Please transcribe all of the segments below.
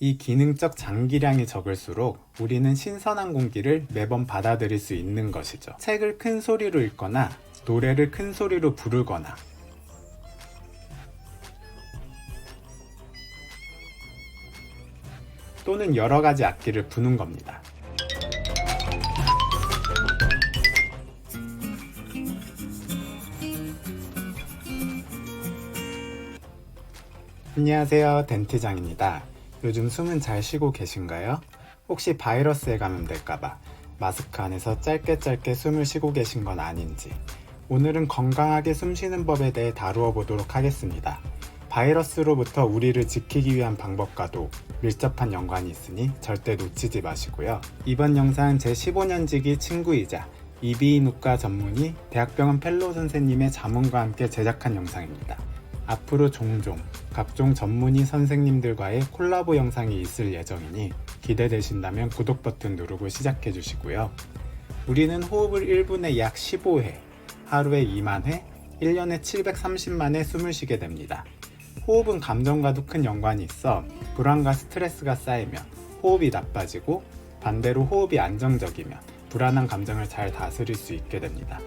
이 기능적 장기량이 적을수록 우리는 신선한 공기를 매번 받아들일 수 있는 것이죠. 책을 큰 소리로 읽거나 노래를 큰 소리로 부르거나 또는 여러 가지 악기를 부는 겁니다. 안녕하세요, 덴트장입니다. 요즘 숨은 잘 쉬고 계신가요? 혹시 바이러스에 감염될까봐 마스크 안에서 짧게 숨을 쉬고 계신 건 아닌지, 오늘은 건강하게 숨 쉬는 법에 대해 다루어 보도록 하겠습니다. 바이러스로부터 우리를 지키기 위한 방법과도 밀접한 연관이 있으니 절대 놓치지 마시고요. 이번 영상은 제 15년지기 친구이자 이비인후과 전문의 대학병원 펠로우 선생님의 자문과 함께 제작한 영상입니다. 앞으로 종종 각종 전문의 선생님들과의 콜라보 영상이 있을 예정이니 기대되신다면 구독 버튼 누르고 시작해 주시고요. 우리는 호흡을 1분에 약 15회, 하루에 2만 회, 1년에 730만 회 숨을 쉬게 됩니다. 호흡은 감정과도 큰 연관이 있어 불안과 스트레스가 쌓이면 호흡이 나빠지고, 반대로 호흡이 안정적이면 불안한 감정을 잘 다스릴 수 있게 됩니다.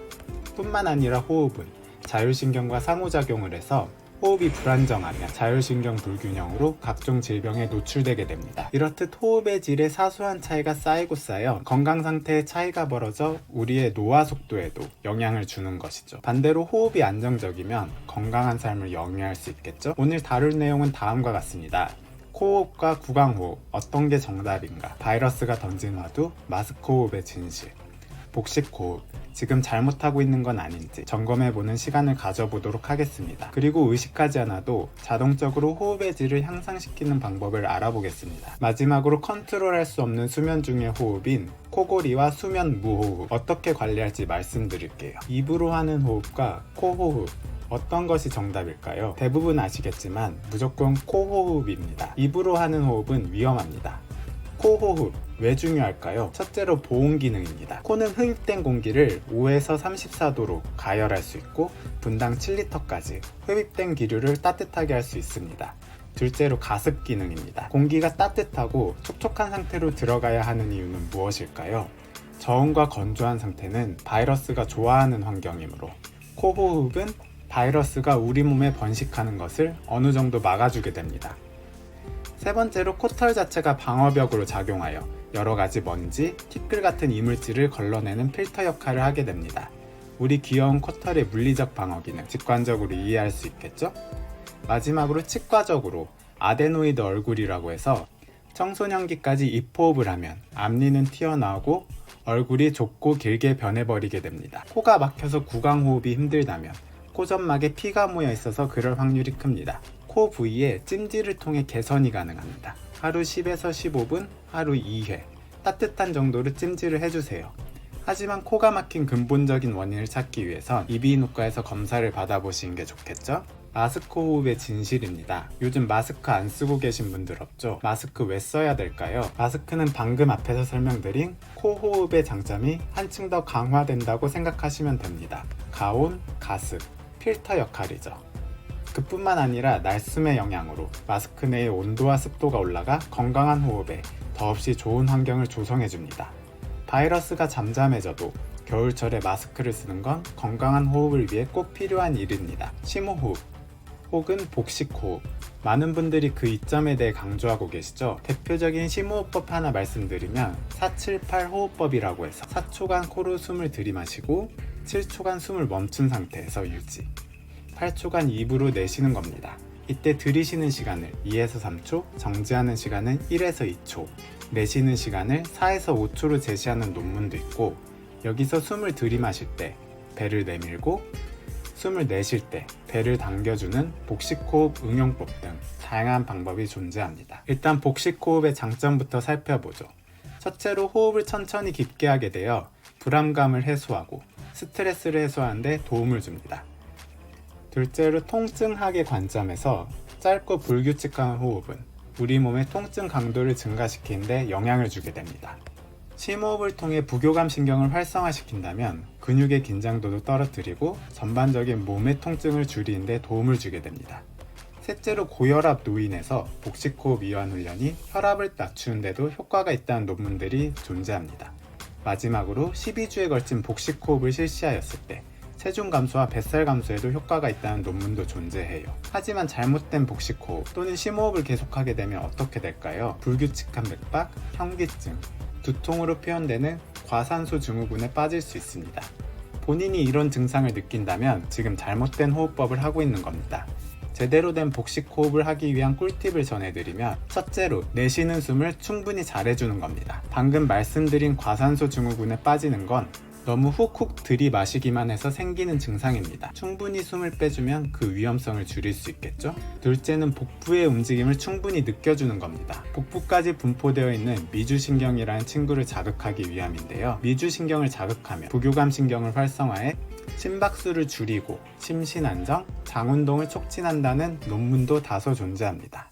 뿐만 아니라 호흡은 자율신경과 상호작용을 해서 호흡이 불안정하면 자율신경 불균형으로 각종 질병에 노출되게 됩니다. 이렇듯 호흡의 질에 사소한 차이가 쌓이고 쌓여 건강 상태의 차이가 벌어져 우리의 노화 속도에도 영향을 주는 것이죠. 반대로 호흡이 안정적이면 건강한 삶을 영위할 수 있겠죠? 오늘 다룰 내용은 다음과 같습니다. 코호흡과 구강호흡, 어떤 게 정답인가? 바이러스가 던진 화두, 마스크 호흡의 진실, 복식호흡, 지금 잘못하고 있는 건 아닌지 점검해보는 시간을 가져보도록 하겠습니다. 그리고 의식하지 않아도 자동적으로 호흡의 질을 향상시키는 방법을 알아보겠습니다. 마지막으로 컨트롤할 수 없는 수면 중의 호흡인 코골이와 수면 무호흡, 어떻게 관리할지 말씀드릴게요. 입으로 하는 호흡과 코호흡, 어떤 것이 정답일까요? 대부분 아시겠지만 무조건 코호흡입니다. 입으로 하는 호흡은 위험합니다. 코호흡, 왜 중요할까요? 첫째로 보온 기능입니다. 코는 흡입된 공기를 5에서 34도로 가열할 수 있고, 분당 7리터까지 흡입된 기류를 따뜻하게 할 수 있습니다. 둘째로 가습 기능입니다. 공기가 따뜻하고 촉촉한 상태로 들어가야 하는 이유는 무엇일까요? 저온과 건조한 상태는 바이러스가 좋아하는 환경이므로, 코호흡은 바이러스가 우리 몸에 번식하는 것을 어느 정도 막아주게 됩니다. 세 번째로 코털 자체가 방어벽으로 작용하여 여러가지 먼지, 티끌 같은 이물질을 걸러내는 필터 역할을 하게 됩니다. 우리 귀여운 코털의 물리적 방어 기능, 직관적으로 이해할 수 있겠죠? 마지막으로 치과적으로 아데노이드 얼굴이라고 해서 청소년기까지 입호흡을 하면 앞니는 튀어나오고 얼굴이 좁고 길게 변해버리게 됩니다. 코가 막혀서 구강호흡이 힘들다면 코점막에 피가 모여 있어서 그럴 확률이 큽니다. 코 부위에 찜질을 통해 개선이 가능합니다. 하루 10에서 15분, 하루 2회 따뜻한 정도로 찜질을 해주세요. 하지만 코가 막힌 근본적인 원인을 찾기 위해선 이비인후과에서 검사를 받아보시는 게 좋겠죠? 마스크 호흡의 진실입니다. 요즘 마스크 안 쓰고 계신 분들 없죠? 마스크 왜 써야 될까요? 마스크는 방금 앞에서 설명드린 코 호흡의 장점이 한층 더 강화된다고 생각하시면 됩니다. 가온, 가습, 필터 역할이죠. 그뿐만 아니라 날숨의 영향으로 마스크 내의 온도와 습도가 올라가 건강한 호흡에 더없이 좋은 환경을 조성해줍니다. 바이러스가 잠잠해져도 겨울철에 마스크를 쓰는 건 건강한 호흡을 위해 꼭 필요한 일입니다. 심호흡 혹은 복식호흡, 많은 분들이 그 이점에 대해 강조하고 계시죠? 대표적인 심호흡법 하나 말씀드리면 478 호흡법이라고 해서 4초간 코로 숨을 들이마시고 7초간 숨을 멈춘 상태에서 유지, 8초간 입으로 내쉬는 겁니다. 이때 들이쉬는 시간을 2에서 3초, 정지하는 시간은 1에서 2초, 내쉬는 시간을 4에서 5초로 제시하는 논문도 있고, 여기서 숨을 들이마실 때 배를 내밀고, 숨을 내쉴 때 배를 당겨주는 복식호흡 응용법 등 다양한 방법이 존재합니다. 일단 복식호흡의 장점부터 살펴보죠. 첫째로 호흡을 천천히 깊게 하게 되어 불안감을 해소하고 스트레스를 해소하는 데 도움을 줍니다. 둘째로 통증학의 관점에서 짧고 불규칙한 호흡은 우리 몸의 통증 강도를 증가시키는 데 영향을 주게 됩니다. 심호흡을 통해 부교감 신경을 활성화시킨다면 근육의 긴장도도 떨어뜨리고 전반적인 몸의 통증을 줄이는 데 도움을 주게 됩니다. 셋째로 고혈압 노인에서 복식호흡 이완 훈련이 혈압을 낮추는 데도 효과가 있다는 논문들이 존재합니다. 마지막으로 12주에 걸친 복식호흡을 실시하였을 때 체중 감소와 뱃살 감소에도 효과가 있다는 논문도 존재해요. 하지만 잘못된 복식호흡 또는 심호흡을 계속하게 되면 어떻게 될까요? 불규칙한 맥박, 현기증, 두통으로 표현되는 과산소 증후군에 빠질 수 있습니다. 본인이 이런 증상을 느낀다면 지금 잘못된 호흡법을 하고 있는 겁니다. 제대로 된 복식호흡을 하기 위한 꿀팁을 전해드리면, 첫째로 내쉬는 숨을 충분히 잘해주는 겁니다. 방금 말씀드린 과산소 증후군에 빠지는 건 너무 훅훅 들이마시기만 해서 생기는 증상입니다. 충분히 숨을 빼주면 그 위험성을 줄일 수 있겠죠? 둘째는 복부의 움직임을 충분히 느껴주는 겁니다. 복부까지 분포되어 있는 미주신경이라는 친구를 자극하기 위함인데요. 미주신경을 자극하면 부교감신경을 활성화해 심박수를 줄이고 심신안정, 장운동을 촉진한다는 논문도 다소 존재합니다.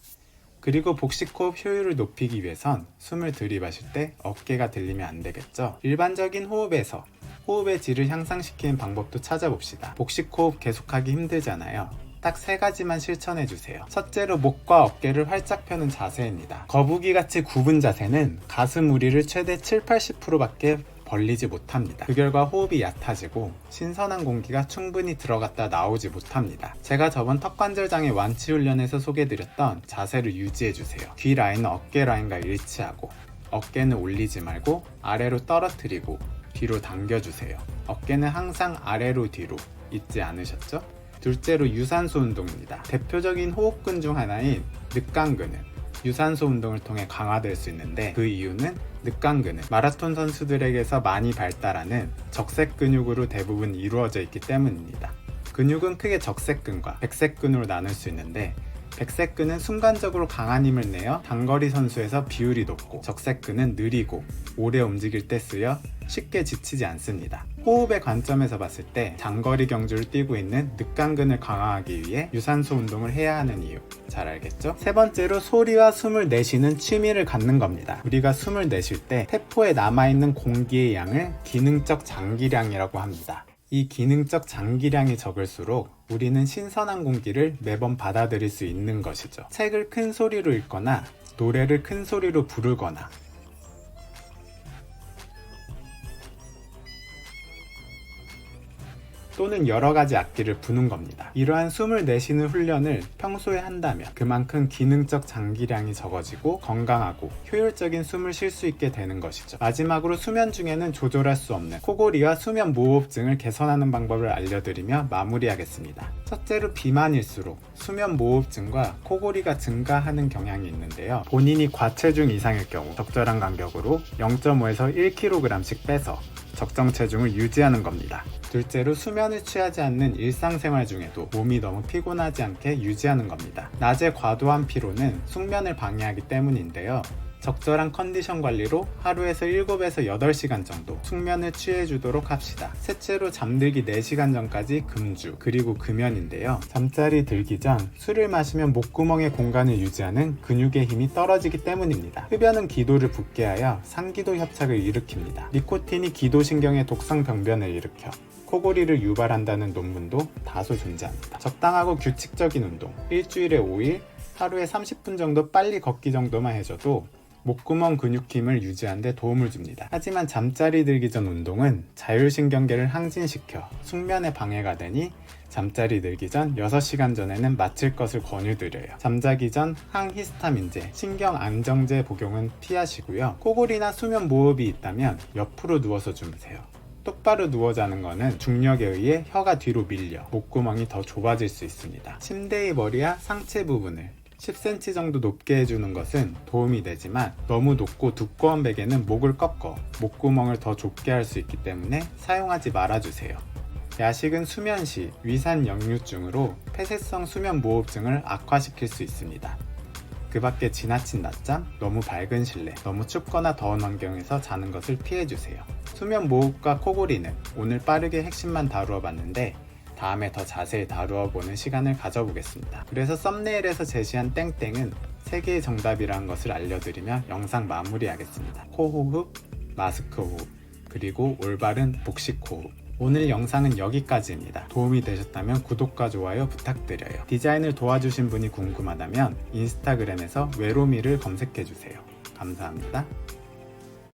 그리고 복식호흡 효율을 높이기 위해선 숨을 들이마실 때 어깨가 들리면 안 되겠죠? 일반적인 호흡에서 호흡의 질을 향상시키는 방법도 찾아봅시다. 복식호흡 계속하기 힘들잖아요. 딱 3가지만 실천해주세요. 첫째로 목과 어깨를 활짝 펴는 자세입니다. 거북이같이 굽은 자세는 가슴 우리를 최대 70-80%밖에 벌리지 못합니다. 그 결과 호흡이 얕아지고 신선한 공기가 충분히 들어갔다 나오지 못합니다. 제가 저번 턱관절장애 완치 훈련에서 소개해드렸던 자세를 유지해주세요. 귀 라인은 어깨 라인과 일치하고 어깨는 올리지 말고 아래로 떨어뜨리고 뒤로 당겨주세요. 어깨는 항상 아래로 뒤로 잊지 않으셨죠? 둘째로 유산소 운동입니다. 대표적인 호흡근 중 하나인 늑강근은 유산소 운동을 통해 강화될 수 있는데, 그 이유는 늑강근은 마라톤 선수들에게서 많이 발달하는 적색 근육으로 대부분 이루어져 있기 때문입니다. 근육은 크게 적색근과 백색근으로 나눌 수 있는데, 백색근은 순간적으로 강한 힘을 내어 단거리 선수에서 비율이 높고, 적색근은 느리고 오래 움직일 때 쓰여 쉽게 지치지 않습니다. 호흡의 관점에서 봤을 때 장거리 경주를 뛰고 있는 늑강근을 강화하기 위해 유산소 운동을 해야 하는 이유 잘 알겠죠? 세 번째로 소리와 숨을 내쉬는 취미를 갖는 겁니다. 우리가 숨을 내쉴 때 세포에 남아있는 공기의 양을 기능적 장기량이라고 합니다. 이 기능적 장기량이 적을수록 우리는 신선한 공기를 매번 받아들일 수 있는 것이죠. 책을 큰 소리로 읽거나 노래를 큰 소리로 부르거나 또는 여러가지 악기를 부는 겁니다. 이러한 숨을 내쉬는 훈련을 평소에 한다면 그만큼 기능적 장기량이 적어지고 건강하고 효율적인 숨을 쉴 수 있게 되는 것이죠. 마지막으로 수면 중에는 조절할 수 없는 코골이와 수면 모호흡증을 개선하는 방법을 알려드리며 마무리하겠습니다. 첫째로 비만일수록 수면 모호흡증과 코골이가 증가하는 경향이 있는데요. 본인이 과체중 이상일 경우 적절한 간격으로 0.5에서 1kg씩 빼서 적정 체중을 유지하는 겁니다. 둘째로 수면을 취하지 않는 일상생활 중에도 몸이 너무 피곤하지 않게 유지하는 겁니다. 낮에 과도한 피로는 숙면을 방해하기 때문인데요. 적절한 컨디션 관리로 하루에서 7에서 8시간 정도 숙면을 취해주도록 합시다. 셋째로 잠들기 4시간 전까지 금주, 그리고 금연인데요. 잠자리 들기 전 술을 마시면 목구멍의 공간을 유지하는 근육의 힘이 떨어지기 때문입니다. 흡연은 기도를 붓게 하여 상기도 협착을 일으킵니다. 니코틴이 기도신경의 독성 병변을 일으켜 코골이를 유발한다는 논문도 다소 존재합니다. 적당하고 규칙적인 운동, 일주일에 5일, 하루에 30분 정도 빨리 걷기 정도만 해줘도 목구멍 근육 힘을 유지하는 데 도움을 줍니다. 하지만 잠자리 들기 전 운동은 자율신경계를 항진시켜 숙면에 방해가 되니 잠자리 들기 전 6시간 전에는 마칠 것을 권유드려요. 잠자기 전 항히스타민제, 신경안정제 복용은 피하시고요. 코골이나 수면 모흡이 있다면 옆으로 누워서 주무세요. 똑바로 누워 자는 것은 중력에 의해 혀가 뒤로 밀려 목구멍이 더 좁아질 수 있습니다. 침대의 머리와 상체 부분을 10cm 정도 높게 해주는 것은 도움이 되지만 너무 높고 두꺼운 베개는 목을 꺾어 목구멍을 더 좁게 할 수 있기 때문에 사용하지 말아주세요. 야식은 수면 시 위산 역류증으로 폐쇄성 수면 모호흡증을 악화시킬 수 있습니다. 그 밖에 지나친 낮잠, 너무 밝은 실내, 너무 춥거나 더운 환경에서 자는 것을 피해주세요. 수면 모호흡과 코골이는 오늘 빠르게 핵심만 다루어 봤는데 다음에 더 자세히 다루어 보는 시간을 가져보겠습니다. 그래서 썸네일에서 제시한 땡땡은 3개의 정답이라는 것을 알려드리며 영상 마무리하겠습니다. 코호흡, 마스크 호흡, 그리고 올바른 복식 호흡. 오늘 영상은 여기까지입니다. 도움이 되셨다면 구독과 좋아요 부탁드려요. 디자인을 도와주신 분이 궁금하다면 인스타그램에서 외로미를 검색해주세요. 감사합니다.